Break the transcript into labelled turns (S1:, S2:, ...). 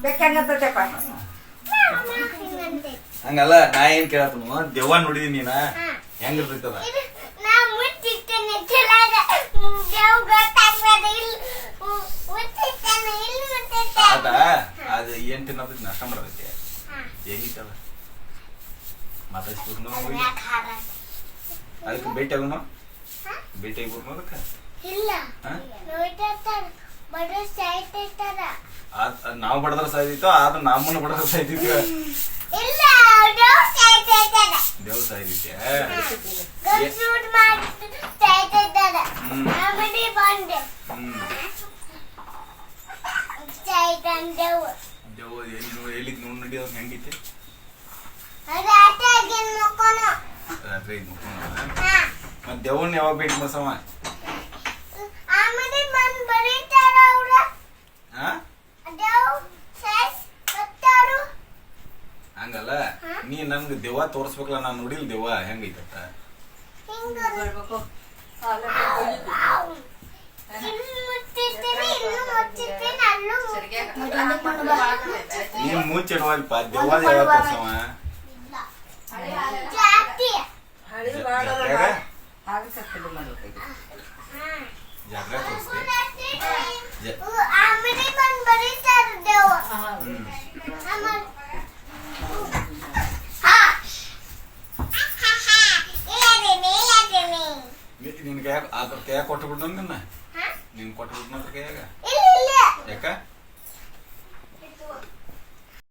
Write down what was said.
S1: ಬೆಕ್ಕಂಗತ್ತಪ್ಪ
S2: ಹಂಗಲ್ಲ ನಾ ಏನ್ ಕೇಳತ್ತನು ದೆವ್ವ ನೋಡಿದೀನಿ ನೀನ ಹೆಂಗಿರ್ತೈತದ ಅದ ಅದು ಏನ್ ತಿನ್ನತೈತಿ ನಷ್ಟ ಮಾಡತೈತಿ ಹೇಗಿತ್ತದ ಮಾತಾಡ್ಸ್ಬಿಡ್ನು ಅದಕ್ಕೆ ಭೇಟಿ ಆಗೋಣ ಭೇಟಿ ಆಗ್ಬಿಡ್ನು ಅದಕ್ಕೆ ನಾವು ಬಡದ್ರ ಸಾಯ್ತಿತ್ತು ಆದ್ರೆ ನಮ್ಮನ್ನ ಬಡದ್ರ ಸಾಯ್ತಿದ್ವಿ ದೇವ್ ಸಾಯ್ತಿದ್ದೆ ದೇವ್ ಎಲ್ಲಿ ನೋಡ್ ನಡಿಯೋದ್ ಹೆಂಗೈತಿ ರಾತ್ರಿ ಮತ್ ದೇವನ್ ಯಾವಾಗ ಭೇಟಿ ಮಸವ ಹಂಗಲ್ಲ ನೀ ನನ್ಗೆ ದೆವ್ವ ತೋರ್ಸ್ಬೇಕಲ್ಲ ನಾನ್ ನೋಡಿಲ್ ದೆವ್ವ ಹೆಂಗೈತತ್ತ ನೀನ್ ಮುಚ್ಚಿಡುವಲ್ಪ ದೆವ್ವ ಯಾವ ತೋರ್ಸವ ಜಾಗ್ರ ತೋರಿಸ್ತೆ ನಿನ್ ಕೈಯಾಗ ಅದ್ರ ಕೈಯಾಗ ಕೊಟ್ಟು ಬಿಡ್ನ ನಿನ್ನ ನಿನ್ ಕೊಟ್ಟು ಬಿಡ್ನ ಅದ್ರ ಕೈಯಾಗ ಯಾಕ